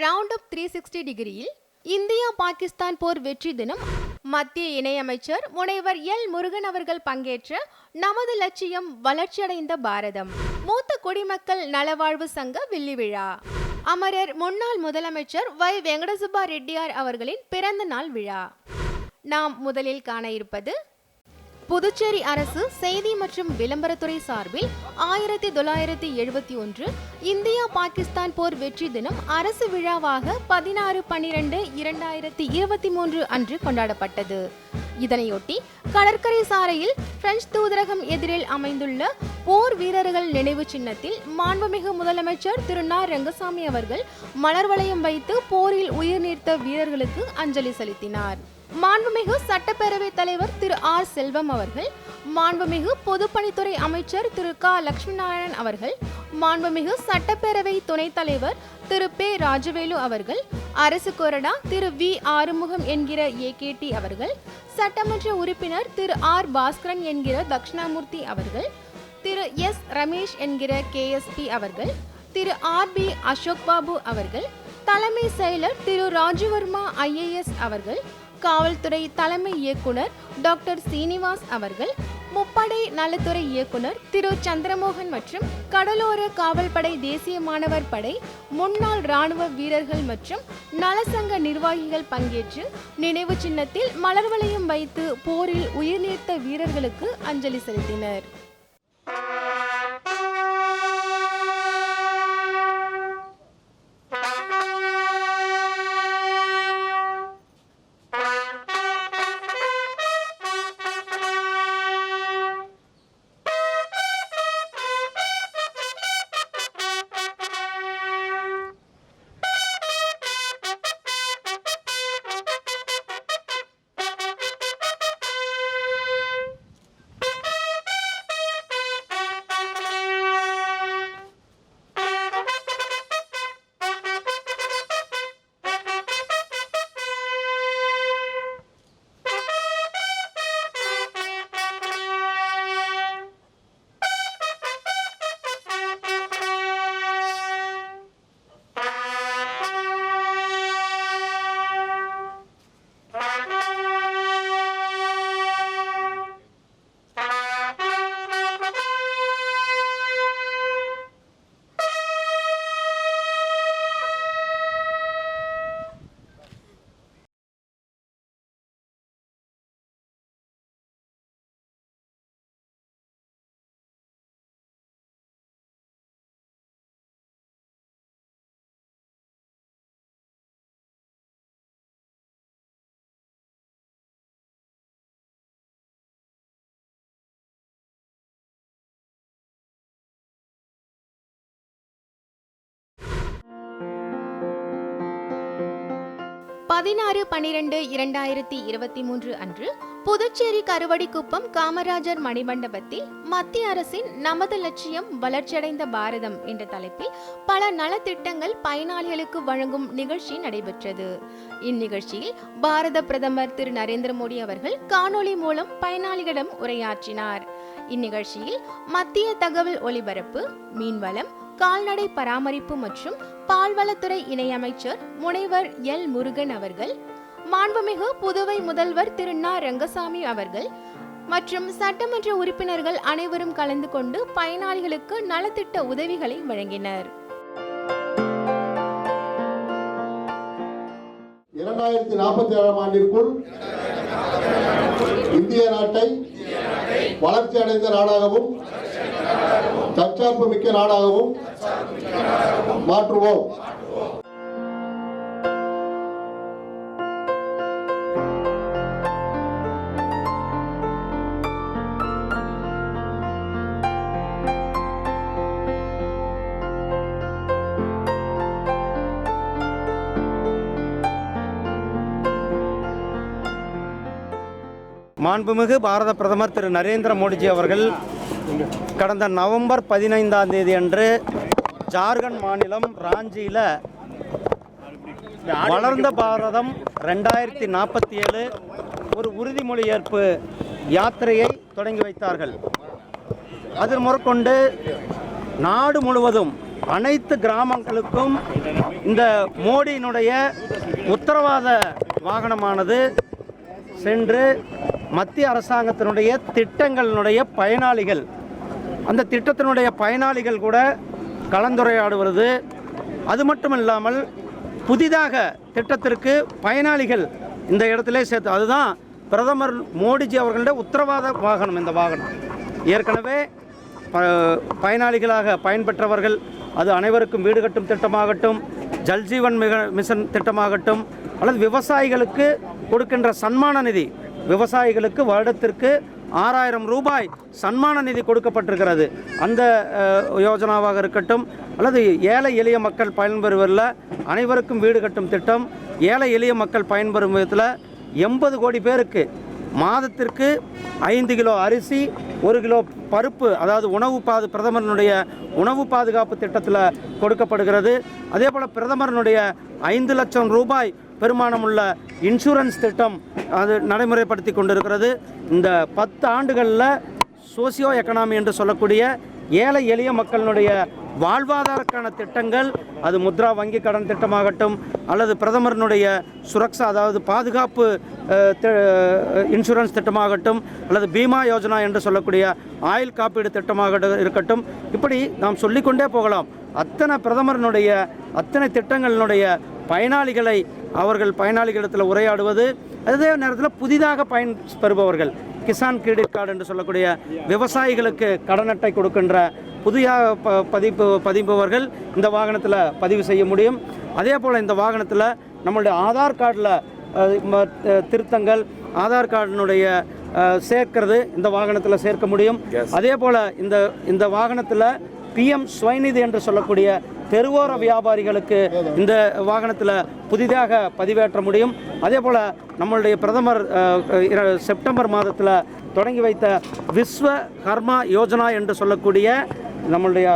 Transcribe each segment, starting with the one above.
Round up 360 டிகிரியில் India Pakistan போர் வெற்றி தினம் மத்திய இணையமைச்சர் முனைவர் எல் முருகன் அவர்கள் பங்கேற்ற நமது லட்சியம் வளர்ச்சியடைந்த பாரதம் மூத்த குடிமக்கள் நலவாழ்வு சங்க வெள்ளி விழா அமரர் முன்னாள் முதலமைச்சர் வை வெங்கடசுப்பா ரெட்டியார் அவர்களின் பிறந்த நாள் விழா. நாம் முதலில் காண இருப்பது புதுச்சேரி அரசு செய்தி மற்றும் விளம்பரத்துறை சார்பில் 1971 இந்தியா பாகிஸ்தான் போர் வெற்றி தினம் அரசு விழாவாக 16/12/2023 அன்று கொண்டாடப்பட்டது. இதனையொட்டி கடற்கரை சாலையில் பிரெஞ்சு தூதரகம் எதிரில் அமைந்துள்ள போர் வீரர்கள் நினைவு சின்னத்தில் மாண்புமிகு முதலமைச்சர் திரு ந. ரங்கசாமி அவர்கள் மலர் வளையம் வைத்து போரில் உயிர் நீத்த வீரர்களுக்கு அஞ்சலி செலுத்தினார். மாண்புமிகு சட்டப்பேரவை தலைவர் திரு ஆர். செல்வம் அவர்கள், மாண்புமிகு பொதுப்பணித்துறை அமைச்சர் திரு க. லட்சுமி நாராயணன் அவர்கள், மாண்புமிகு சட்டப்பேரவை துணைத் தலைவர் திரு பே. ராஜவேலு அவர்கள், அரசு கொறடா திரு வி. ஆறுமுகம் என்கிற ஏகேடி அவர்கள், சட்டமன்ற உறுப்பினர் திரு ஆர். பாஸ்கரன் என்கிற தட்சிணாமூர்த்தி அவர்கள், திரு எஸ். ரமேஷ் என்கிற கேஎஸ்பி அவர்கள், திரு ஆர். பி. அசோக் பாபு அவர்கள், தலைமை செயலர் திரு ராஜவர்மா IAS அவர்கள், காவல்துறை தலைமை இயக்குனர் டாக்டர் சீனிவாஸ் அவர்கள், முப்படை நலத்துறை இயக்குனர் திரு சந்திரமோகன் மற்றும் கடலோர காவல்படை தேசிய மாணவர் படை முன்னாள் ராணுவ வீரர்கள் மற்றும் நலசங்க நிர்வாகிகள் பங்கேற்று நினைவு சின்னத்தில் மலர் வளையம் வைத்து போரில் உயிர் நீத்த வீரர்களுக்கு அஞ்சலி செலுத்தினர். பதினாறு 12/2023 அன்று புதுச்சேரி கருவடிக்குப்பம் காமராஜர் மணிமண்டபத்தில் மத்திய அரசின் நமது லட்சியம் வளர்ச்சியடைந்த பாரதம் என்ற தலைப்பில் பல நலத்திட்டங்கள் பயனாளிகளுக்கு வழங்கும் நிகழ்ச்சி நடைபெற்றது. இந்நிகழ்ச்சியில் பாரத பிரதமர் திரு நரேந்திர மோடி அவர்கள் காணொலி மூலம் பயனாளிகளிடம் உரையாற்றினார். இந்நிகழ்ச்சியில் மத்திய தகவல் ஒலிபரப்பு, மீன்வளம், கால்நடை பராமரிப்பு மற்றும் பால்வளத்துறை இணையமைச்சர் முனைவர் எல். முருகன் அவர்கள், மாண்புமிகு புதுவை முதல்வர் திரு ந. ரங்கசாமி அவர்கள் மற்றும் சட்டமன்ற உறுப்பினர்கள் அனைவரும் கலந்து கொண்டு பயனாளிகளுக்கு நலத்திட்ட உதவிகளை வழங்கினர். 2047 ஆண்டிற்குள் இந்திய நாட்டை வளர்ச்சி அடைந்த நாடாகவும் தற்சார்பு மிக்க நாடாகவும் மாற்றுவோம். மாண்புமிகு பாரத பிரதமர் திரு நரேந்திர மோடிஜி அவர்கள் கடந்த நவம்பர் 15ஆம் தேதி அன்று ஜார்க்கண்ட் மாநிலம் ராஞ்சியில் வளர்ந்த பாரதம் 2047 ஒரு உறுதிமொழி ஏற்பு யாத்திரையை தொடங்கி வைத்தார்கள். அதில் முறைக்கொண்டு நாடு முழுவதும் அனைத்து கிராமங்களுக்கும் இந்த மோடியினுடைய உத்தரவாத வாகனமானது சென்று மத்திய அரசாங்கத்தினுடைய திட்டங்களினுடைய பயனாளிகள், அந்த திட்டத்தினுடைய பயனாளிகள் கூட கலந்துரையாடுவது, அது மட்டும் இல்லாமல் புதிதாக திட்டத்திற்கு பயனாளிகள் இந்த இடத்திலே சேர்த்து, அதுதான் பிரதமர் மோடிஜி அவர்களுடைய உத்தரவாத வாகனம். இந்த வாகனம் ஏற்கனவே பயனாளிகளாக பயன்பெற்றவர்கள், அது அனைவருக்கும் வீடு கட்டும் திட்டமாகட்டும், ஜல்ஜீவன் மிஷன் திட்டமாகட்டும், அல்லது விவசாயிகளுக்கு கொடுக்கின்ற சன்மான நிதி, விவசாயிகளுக்கு வருடத்திற்கு 6000 ரூபாய் சன்மான நிதி கொடுக்கப்பட்டிருக்கிறது. அந்த யோஜனாவாக இருக்கட்டும், அல்லது ஏழை எளிய மக்கள் பயன்பெறுவதில் அனைவருக்கும் வீடு கட்டும் திட்டம், ஏழை எளிய மக்கள் பயன்பெறும் விதத்தில் 80 கோடி பேருக்கு மாதத்திற்கு 5 கிலோ அரிசி, 1 கிலோ பருப்பு, அதாவது பிரதமரனுடைய உணவு பாதுகாப்பு திட்டத்தில் கொடுக்கப்படுகிறது. அதே போல் பிரதமரனுடைய 5 லட்சம் ரூபாய் பெருமானமுள்ள இன்சூரன்ஸ் திட்டம் அது நடைமுறைப்படுத்தி கொண்டிருக்கிறது. இந்த 10 ஆண்டுகளில் சோசியோ எக்கனாமி என்று சொல்லக்கூடிய ஏழை எளிய மக்களினுடைய வாழ்வாதாரக்கான திட்டங்கள், அது முத்ரா வங்கி கடன் திட்டமாகட்டும், அல்லது பிரதமரனுடைய சுரக்ஷா, அதாவது பாதுகாப்பு இன்சூரன்ஸ் திட்டமாகட்டும், அல்லது பீமா யோஜனா என்று சொல்லக்கூடிய ஆயுள் காப்பீடு திட்டமாக இருக்கட்டும், இப்படி நாம் சொல்லிக்கொண்டே போகலாம். அத்தனை பிரதமரனுடைய அத்தனை திட்டங்களினுடைய பயனாளிகளை அவர்கள் பயனாளிகளிடத்தில் உரையாடுவது, அதே நேரத்தில் புதிதாக பயன் பெறுபவர்கள், கிசான் கிரெடிட் கார்டு என்று சொல்லக்கூடிய விவசாயிகளுக்கு கடன் அட்டை கொடுக்கின்ற புதிய பதிப்பவர்கள் இந்த வாகனத்தில் பதிவு செய்ய முடியும். அதே போல் இந்த வாகனத்தில் நம்மளுடைய ஆதார் கார்டில் திருத்தங்கள், ஆதார் கார்டினுடைய சேர்க்கிறது இந்த வாகனத்தில் சேர்க்க முடியும். அதே போல் இந்த வாகனத்தில் PM ஸ்வநிதி என்று சொல்லக்கூடிய தெருவோர வியாபாரிகளுக்கு இந்த வாகனத்தில் புதிதாக பதிவேற்ற முடியும். அதே போல் நம்மளுடைய பிரதமர் செப்டம்பர் மாதத்தில் தொடங்கி வைத்த விஸ்வகர்மா யோஜனா என்று சொல்லக்கூடிய நம்மளுடைய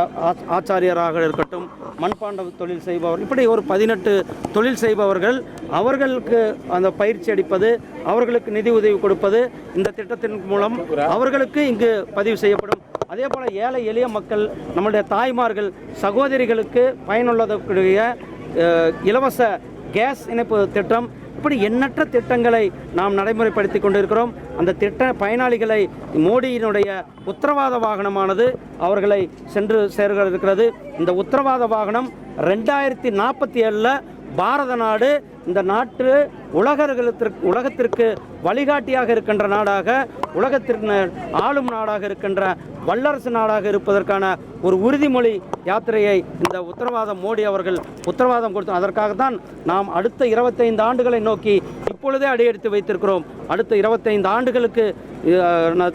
ஆச்சாரியராக இருக்கட்டும், மண்பாண்ட தொழில் செய்பவர், இப்படி ஒரு 18 தொழில் செய்பவர்கள், அவர்களுக்கு அந்த பயிற்சி அளிப்பது, அவர்களுக்கு நிதி உதவி கொடுப்பது இந்த திட்டத்தின் மூலம் அவர்களுக்கு இங்கு பதிவு செய்யப்படும். அதே போல் ஏழை எளிய மக்கள், நம்முடைய தாய்மார்கள், சகோதரிகளுக்கு பயனுள்ளக்கூடிய இலவச கேஸ் இணைப்பு திட்டம், இப்படி எண்ணற்ற திட்டங்களை நாம் நடைமுறைப்படுத்தி கொண்டிருக்கிறோம். அந்த திட்ட பயனாளிகளை மோடியினுடைய உத்தரவாத வாகனமானது அவர்களை சென்று சேர்க இருக்கிறது. இந்த உத்தரவாத வாகனம் 2047 பாரத நாடு இந்த நாட்டு உலகத்திற்கு வழிகாட்டியாக இருக்கின்ற நாடாக, உலகத்திற்கு ஆளும் நாடாக இருக்கின்ற வல்லரசு நாடாக இருப்பதற்கான ஒரு உறுதிமொழி யாத்திரையை இந்த மோடி அவர்கள் உத்தரவாதம் கொடுத்தோம். அதற்காகத்தான் நாம் அடுத்த 25 ஆண்டுகளை நோக்கி இப்பொழுதே அடியெடுத்து வைத்திருக்கிறோம். அடுத்த 25 ஆண்டுகளுக்கு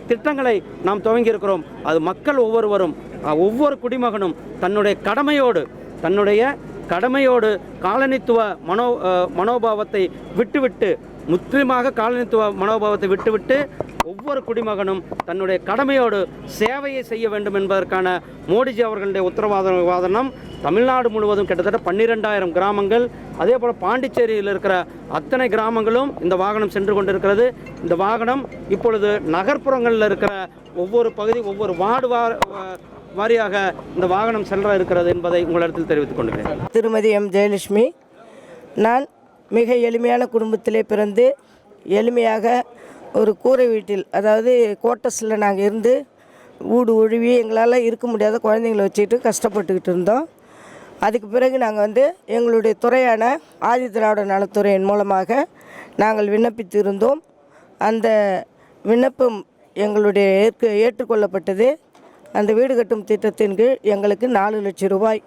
திட்டங்களை நாம் துவங்கியிருக்கிறோம். அது மக்கள் ஒவ்வொருவரும், ஒவ்வொரு குடிமகனும் தன்னுடைய கடமையோடு காலனித்துவ மனோபாவத்தை விட்டுவிட்டு, முற்றிலுமாக காலனித்துவ மனோபாவத்தை விட்டுவிட்டு ஒவ்வொரு குடிமகனும் தன்னுடைய கடமையோடு சேவையை செய்ய வேண்டும் என்பதற்கான மோடிஜி அவர்களுடைய உத்தரவாதம் தமிழ்நாடு முழுவதும் கிட்டத்தட்ட 12,000 கிராமங்கள், அதே போல் பாண்டிச்சேரியில் இருக்கிற அத்தனை கிராமங்களும் இந்த வாகனம் சென்று கொண்டிருக்கிறது. இந்த வாகனம் இப்பொழுது நகர்ப்புறங்களில் இருக்கிற ஒவ்வொரு பகுதி, ஒவ்வொரு வார்டு வாரியாக இந்த வாகனம் செல்ல இருக்கிறது என்பதை உங்களிடத்தில் தெரிவித்துக் கொள்கிறேன். திருமதி M. ஜெயலட்சுமி. நான் மிக எளிமையான குடும்பத்திலே பிறந்து எளிமையாக ஒரு கூரை வீட்டில், அதாவது குவார்ட்டர்ஸில் நாங்கள் இருந்து வீடு ஒழுவி எங்களால் இருக்க முடியாத குழந்தைங்களை வச்சுக்கிட்டு கஷ்டப்பட்டுக்கிட்டு இருந்தோம். அதுக்கு பிறகு நாங்கள் எங்களுடைய துறையான ஆதிதிராவிட நலத்துறையின் மூலமாக நாங்கள் விண்ணப்பித்து இருந்தோம். அந்த விண்ணப்பம் எங்களுடைய ஏற்றுக்கொள்ளப்பட்டது. அந்த வீடு கட்டும் திட்டத்தின் கீழ் எங்களுக்கு 4 லட்சம் ரூபாய்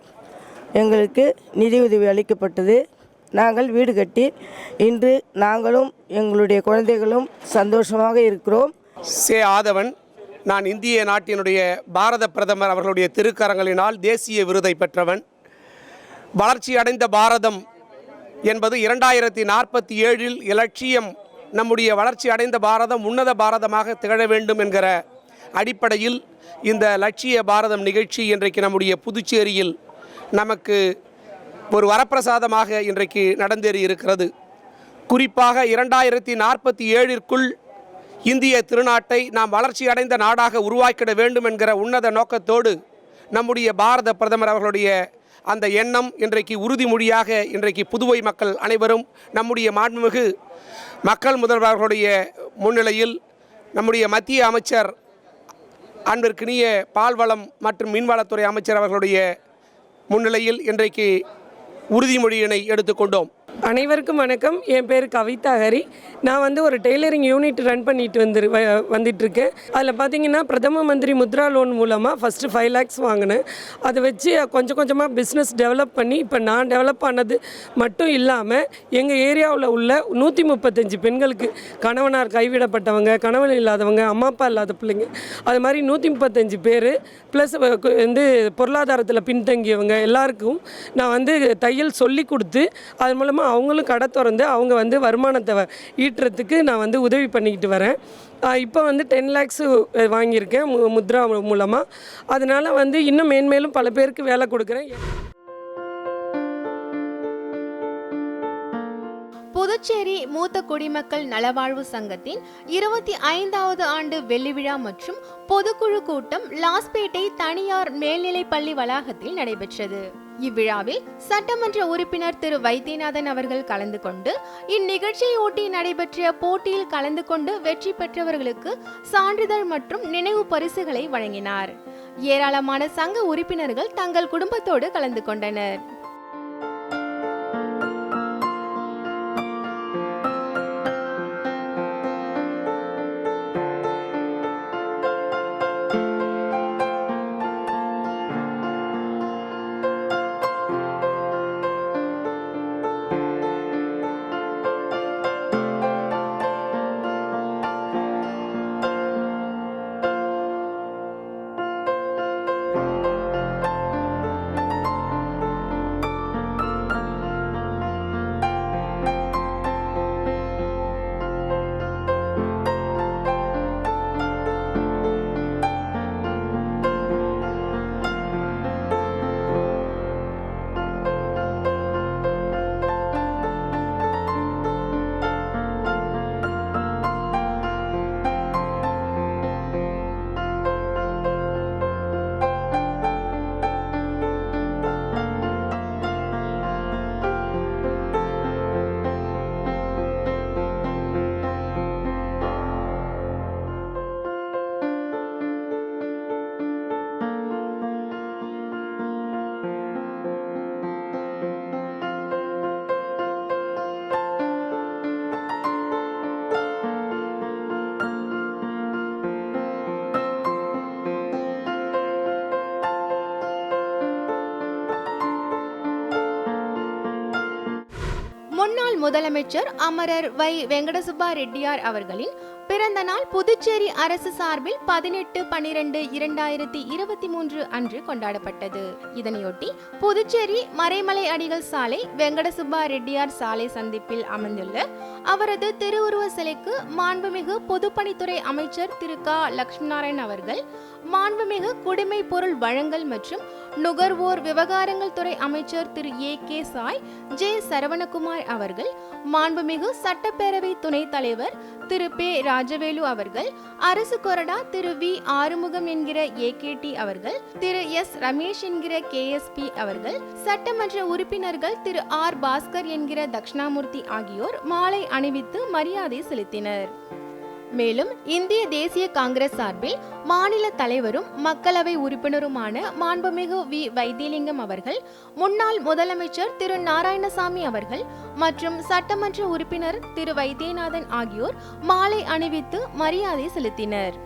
எங்களுக்கு நிதியுதவி அளிக்கப்பட்டது. நாங்கள் வீடு கட்டி இன்று நாங்களும் எங்களுடைய குழந்தைகளும் சந்தோஷமாக இருக்கிறோம். ஆதவன். நான் இந்திய நாட்டினுடைய பாரத பிரதமர் அவர்களுடைய திருக்கரங்களினால் தேசிய விருதை பெற்றவன். வளர்ச்சி அடைந்த பாரதம் என்பது 2047 இலட்சியம், நம்முடைய வளர்ச்சி அடைந்த பாரதம் உன்னத பாரதமாக திகழ வேண்டும் என்கிற அடிப்படையில் இந்த லட்சிய பாரதம் நிகழ்ச்சி இன்றைக்கு நம்முடைய புதுச்சேரியில் நமக்கு ஒரு வரப்பிரசாதமாக இன்றைக்கு நடந்தேறி இருக்கிறது. குறிப்பாக 2047 இந்திய திருநாட்டை நாம் வளர்ச்சி அடைந்த நாடாக உருவாக்கிட வேண்டும் என்கிற உன்னத நோக்கத்தோடு நம்முடைய பாரத பிரதமர் அவர்களுடைய அந்த எண்ணம் இன்றைக்கு உறுதிமொழியாக இன்றைக்கு புதுவை மக்கள் அனைவரும் நம்முடைய மாண்புமிகு மக்கள் முதல்வர்களுடைய முன்னிலையில் நம்முடைய மத்திய அமைச்சர் அன்பிற்கினிய பால்வளம் மற்றும் மீன்வளத்துறை அமைச்சர் அவர்களுடைய முன்னிலையில் இன்றைக்கு உறுதிமொழியினை எடுத்துக்கொண்டோம். அனைவருக்கும் வணக்கம். என் பேர் கவிதா ஹரி. நான் ஒரு டெய்லரிங் யூனிட் ரன் பண்ணிட்டு வந்துட்டுருக்கேன். அதில் பார்த்தீங்கன்னா பிரதம மந்திரி முத்ரா லோன் மூலமாக ஃபஸ்ட்டு 5 lakhs வாங்கினேன். அதை வச்சு கொஞ்சம் கொஞ்சமாக பிஸ்னஸ் டெவலப் பண்ணி இப்போ நான் டெவலப் ஆனது மட்டும் இல்லாமல் எங்கள் ஏரியாவில் உள்ள 135 பெண்களுக்கு கணவனார் கைவிடப்பட்டவங்க, கணவன் இல்லாதவங்க, அம்மா அப்பா இல்லாத பிள்ளைங்க, அது மாதிரி 135 பேர் ப்ளஸ் பொருளாதாரத்தில் பின்தங்கியவங்க எல்லாருக்கும் நான் தையல் சொல்லி கொடுத்து அது மூலமாக அவங்களும் கடை திறந்து அவங்க வருமானத்தை ஈட்டுறதுக்கு நான் உதவி பண்ணிக்கிட்டு வரேன். இப்போ 10 lakhs வாங்கியிருக்கேன் முத்ரா மூலமாக. அதனால் இன்னும் மேன்மேலும் பல பேருக்கு வேலை கொடுக்குறேன். புதுச்சேரி மூத்த குடிமக்கள் நலவாழ்வு சங்கத்தின் 25வது ஆண்டு வெள்ளி விழா மற்றும் பொதுக்குழு கூட்டம் லாஸ்பேட்டை தனியார் மேல்நிலைப் பள்ளி வளாகத்தில் நடைபெற்றது. இவ்விழாவில் சட்டமன்ற உறுப்பினர் திரு வைத்தியநாதன் அவர்கள் கலந்து கொண்டு இந்நிகழ்ச்சியொட்டி நடைபெற்ற போட்டியில் கலந்து கொண்டு வெற்றி பெற்றவர்களுக்கு சான்றிதழ் மற்றும் நினைவு பரிசுகளை வழங்கினார். ஏராளமான சங்க உறுப்பினர்கள் தங்கள் குடும்பத்தோடு கலந்து கொண்டனர். முன்னாள் முதலமைச்சர் அமரர் வை. வெங்கடசுப்பா ரெட்டியார் அவர்களின் பிறந்த நாள் புதுச்சேரி அரசு சார்பில் 18/12/2023 அன்று கொண்டாடப்பட்டது. இதனையொட்டி புதுச்சேரி மறைமலை அடிகள் சாலை வெங்கடசுப்பா ரெட்டியார் சாலை சந்திப்பில் அமைந்துள்ள அவரது திருவுருவ சிலைக்கு மாண்புமிகு பொதுப்பணித்துறை அமைச்சர் திரு க. லட்சுமிநாராயணன் அவர்கள், மாண்புமிகு குடிமை பொருள் வழங்கல் மற்றும் நுகர்வோர் விவகாரங்கள் துறை அமைச்சர் திரு ஏ. சாய் ஜே. சரவணகுமார் அவர்கள், மாண்புமிகு சட்டப்பேரவை துணைத் தலைவர் திரு பே. ராஜவேலு அவர்கள், அரசு கொறடா திரு வி. ஆறுமுகம் என்கிற ஏ.கே.டி. அவர்கள், திரு எஸ். ரமேஷ் என்கிற கே.எஸ்.பி. அவர்கள், சட்டமன்ற உறுப்பினர்கள் திரு ஆர். பாஸ்கர் என்கிற தட்சிணாமூர்த்தி ஆகியோர் மாலை அணிவித்து மரியாதை செலுத்தினர். மேலும் இந்திய தேசிய காங்கிரஸ் சார்பில் மாநில தலைவரும் மக்களவை உறுப்பினருமான மாண்புமிகு வி. வைத்தியலிங்கம் அவர்கள், முன்னாள் முதலமைச்சர் திரு நாராயணசாமி அவர்கள் மற்றும் சட்டமன்ற உறுப்பினர் திரு வைத்தியநாதன் ஆகியோர் மாலை அணிவித்து மரியாதை செலுத்தினர்.